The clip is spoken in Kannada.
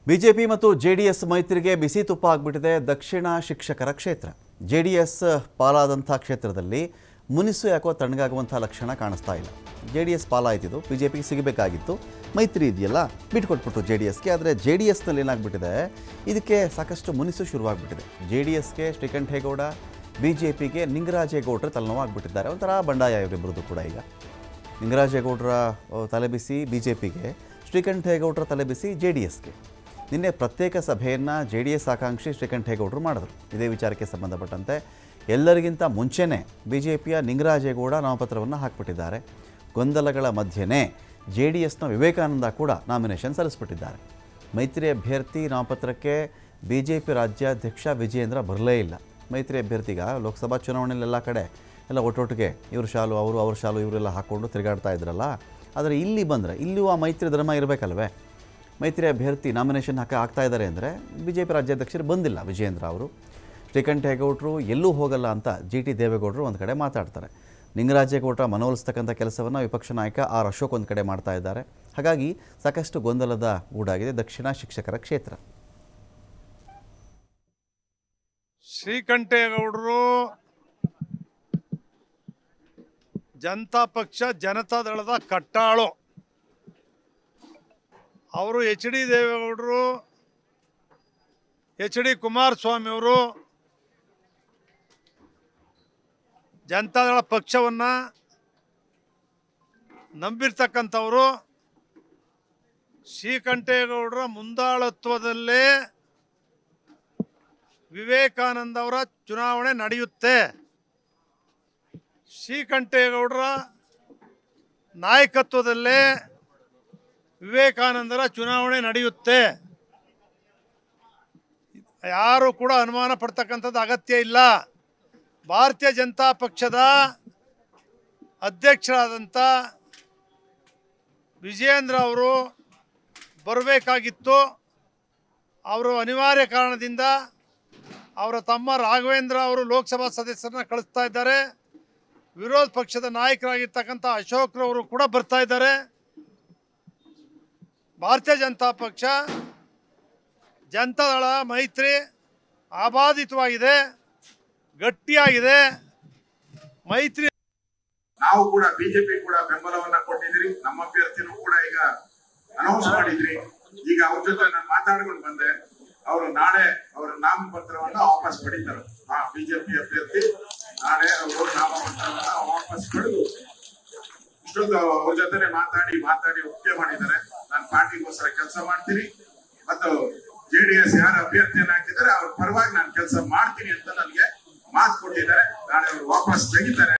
ಬಿಜೆಪಿ ಮತ್ತು ಜೆಡಿಎಸ್ ಮೈತ್ರಿಗೆ ಬಿಸಿ ತುಪ್ಪ ಆಗಿಬಿಟ್ಟಿದೆ ದಕ್ಷಿಣ ಶಿಕ್ಷಕರ ಕ್ಷೇತ್ರ. ಜೆಡಿಎಸ್ ಪಾಲಾದಂಥ ಕ್ಷೇತ್ರದಲ್ಲಿ ಮುನಿಸು ಯಾಕೋ ತಣ್ಣಗಾಗುವಂಥ ಲಕ್ಷಣ ಕಾಣಿಸ್ತಾ ಇಲ್ಲ. ಜೆಡಿಎಸ್ ಪಾಲಾಯ್ತಿದ್ದು ಬಿಜೆಪಿಗೆ ಸಿಗಬೇಕಾಗಿತ್ತು, ಮೈತ್ರಿ ಇದೆಯಲ್ಲ ಬಿಟ್ಕೊಟ್ಬಿಟ್ಟು ಜೆಡಿಎಸ್ಗೆ. ಆದರೆ ಜೆಡಿಎಸ್ನಲ್ಲಿ ಏನಾಗ್ಬಿಟ್ಟಿದೆ, ಇದಕ್ಕೆ ಸಾಕಷ್ಟು ಮುನಿಸು ಶುರುವಾಗ್ಬಿಟ್ಟಿದೆ. ಜೆಡಿಎಸ್ಗೆ ಶ್ರೀಕಂಠೇಗೌಡ, ಬಿಜೆಪಿಗೆ ನಿಂಗರಾಜೇಗೌಡರ ತಲೆನೋವಾಗಿಬಿಟ್ಟಿದ್ದಾರೆ. ಒಂಥರ ಬಂಡಾಯ ಇವರಿಬ್ಬರದು ಕೂಡ. ಈಗ ನಿಂಗರಾಜೇಗೌಡರ ತಲೆಬಿಸಿ ಬಿಜೆಪಿಗೆ, ಶ್ರೀಕಂಠೇಗೌಡರ ತಲೆಬಿಸಿ ಜೆಡಿಎಸ್ಗೆ. ನಿನ್ನೆ ಪ್ರತ್ಯೇಕ ಸಭೆಯನ್ನು ಜೆಡಿಎಸ್ ಆಕಾಂಕ್ಷಿ ಶ್ರೀಕಂಠೇಗೌಡರು ಮಾಡಿದ್ರು. ಇದೇ ವಿಚಾರಕ್ಕೆ ಸಂಬಂಧಪಟ್ಟಂತೆ ಎಲ್ಲರಿಗಿಂತ ಮುಂಚೆನೇ ಬಿಜೆಪಿಯ ನಿಂಗರಾಜೇಗೌಡ ನಾಮಪತ್ರವನ್ನು ಹಾಕಿಬಿಟ್ಟಿದ್ದಾರೆ. ಗೊಂದಲಗಳ ಮಧ್ಯೆನೇ ಜೆಡಿಎಸ್ನ ವಿವೇಕಾನಂದ ಕೂಡ ನಾಮಿನೇಷನ್ ಸಲ್ಲಿಸ್ಬಿಟ್ಟಿದ್ದಾರೆ. ಮೈತ್ರಿ ಅಭ್ಯರ್ಥಿ ನಾಮಪತ್ರಕ್ಕೆ ಬಿಜೆಪಿ ರಾಜ್ಯಾಧ್ಯಕ್ಷ ವಿಜಯೇಂದ್ರ ಬರಲೇ ಇಲ್ಲ. ಮೈತ್ರಿ ಅಭ್ಯರ್ಥಿಗ ಲೋಕಸಭಾ ಚುನಾವಣೆಯಲ್ಲಿ ಎಲ್ಲ ಕಡೆ ಎಲ್ಲ ಒಟ್ಟೊಟ್ಟಿಗೆ ಇವ್ರ ಶಾಲು ಅವರು, ಅವ್ರ ಶಾಲು ಇವರೆಲ್ಲ ಹಾಕ್ಕೊಂಡು ತಿರುಗಾಡ್ತಾ ಇದ್ರಲ್ಲ. ಆದರೆ ಇಲ್ಲಿ ಬಂದರೆ ಇಲ್ಲೂ ಆ ಮೈತ್ರಿ ಧರ್ಮ ಇರಬೇಕಲ್ವೇ? ಮೈತ್ರಿ ಅಭ್ಯರ್ಥಿ ನಾಮಿನೇಷನ್ ಹಾಕ್ತಾ ಇದ್ದಾರೆ ಅಂದರೆ ಬಿಜೆಪಿ ರಾಜ್ಯಾಧ್ಯಕ್ಷರು ಬಂದಿಲ್ಲ ವಿಜಯೇಂದ್ರ ಅವರು. ಶ್ರೀಕಂಠೇಗೌಡರು ಎಲ್ಲೂ ಹೋಗಲ್ಲ ಅಂತ ಜಿಟಿ ದೇವೇಗೌಡರು ಒಂದು ಕಡೆ ಮಾತಾಡ್ತಾರೆ. ನಿಂಗರಾಜೇಗೌಡರ ಮನವೊಲಿಸ್ತಕ್ಕಂಥ ಕೆಲಸವನ್ನು ವಿಪಕ್ಷ ನಾಯಕ ಆರ್ ಅಶೋಕ್ ಒಂದು ಕಡೆ ಮಾಡ್ತಾ ಇದ್ದಾರೆ. ಹಾಗಾಗಿ ಸಾಕಷ್ಟು ಗೊಂದಲದ ಗೂಡಾಗಿದೆ ದಕ್ಷಿಣ ಶಿಕ್ಷಕರ ಕ್ಷೇತ್ರ. ಶ್ರೀಕಂಠೇಗೌಡರು ಜನತಾ ಪಕ್ಷ ಜನತಾದಳದ ಕಟ್ಟಾಳು. ಅವರು ಎಚ್ ಡಿ ದೇವೇಗೌಡರು, ಎಚ್ ಡಿ ಕುಮಾರಸ್ವಾಮಿ ಅವರು ಜನತಾದಳ ಪಕ್ಷವನ್ನು ನಂಬಿರ್ತಕ್ಕಂಥವರು. ಶ್ರೀಕಂಠೇಗೌಡರ ಮುಂದಾಳತ್ವದಲ್ಲೇ ವಿವೇಕಾನಂದ ಅವರ ಚುನಾವಣೆ ನಡೆಯುತ್ತೆ. ಶ್ರೀಕಂಠೇಗೌಡರ ನಾಯಕತ್ವದಲ್ಲೇ ವಿವೇಕಾನಂದರ ಚುನಾವಣೆ ನಡೆಯುತ್ತೆ. ಯಾರು ಕೂಡ ಅನುಮಾನ ಪಡ್ತಕ್ಕಂಥದ್ದು ಅಗತ್ಯ ಇಲ್ಲ. ಭಾರತೀಯ ಜನತಾ ಪಕ್ಷದ ಅಧ್ಯಕ್ಷರಾದಂಥ ವಿಜಯೇಂದ್ರ ಅವರು ಬರಬೇಕಾಗಿತ್ತು. ಅವರು ಅನಿವಾರ್ಯ ಕಾರಣದಿಂದ ಅವರ ತಮ್ಮ ರಾಘವೇಂದ್ರ ಅವರು ಲೋಕಸಭಾ ಸದಸ್ಯರನ್ನ ಕಳಿಸ್ತಾ ಇದ್ದಾರೆ. ವಿರೋಧ ಪಕ್ಷದ ನಾಯಕರಾಗಿರ್ತಕ್ಕಂಥ ಅಶೋಕ್ರವರು ಕೂಡ ಬರ್ತಾ ಇದ್ದಾರೆ. ಭಾರತೀಯ ಜನತಾ ಪಕ್ಷ ಜನತಾದಳ ಮೈತ್ರಿ ಆಬಾಧಿತವಾಗಿದೆ, ಗಟ್ಟಿಯಾಗಿದೆ. ಮೈತ್ರಿ ನಾವು ಕೂಡ ಬಿಜೆಪಿ ಕೂಡ ಬೆಂಬಲವನ್ನ ಕೊಟ್ಟಿದ್ರಿ. ನಮ್ಮ ಅಭ್ಯರ್ಥಿನೂ ಕೂಡ ಈಗ ಅನೌನ್ಸ್ ಮಾಡಿದ್ರಿ. ಈಗ ಅವ್ರ ಜೊತೆ ನಾನು ಮಾತಾಡ್ಕೊಂಡು ಬಂದೆ. ಅವರು ನಾಳೆ ಅವರ ನಾಮಪತ್ರವನ್ನ ವಾಪಸ್ ಪಡಿತಾರೆ. ಬಿಜೆಪಿ ಅಭ್ಯರ್ಥಿ ನಾಳೆ ಅವರು ನಾಮಪತ್ರವನ್ನ ವಾಪಸ್ ಪಡೆದು ಇಷ್ಟೊಂದು ಅವ್ರ ಜೊತೆ ಮಾತಾಡಿ ಒಪ್ಪಿಗೆ ಮಾಡಿದ್ದಾರೆ. ನಾನು ಪಾರ್ಟಿಗೋಸ್ಕರ ಕೆಲಸ ಮಾಡ್ತೀನಿ ಮತ್ತು ಜೆಡಿಎಸ್ ಯಾರ ಅಭ್ಯರ್ಥಿಯನ್ನ ಹಾಕಿದ್ದಾರೆ ಅವ್ರ ಪರವಾಗಿ ನಾನು ಕೆಲಸ ಮಾಡ್ತೀನಿ ಅಂತ ನನಗೆ ಮಾತು ಕೊಟ್ಟಿದ್ದಾರೆ. ನಾಳೆ ಅವರು ವಾಪಸ್ ತೆಗಿತಾರೆ.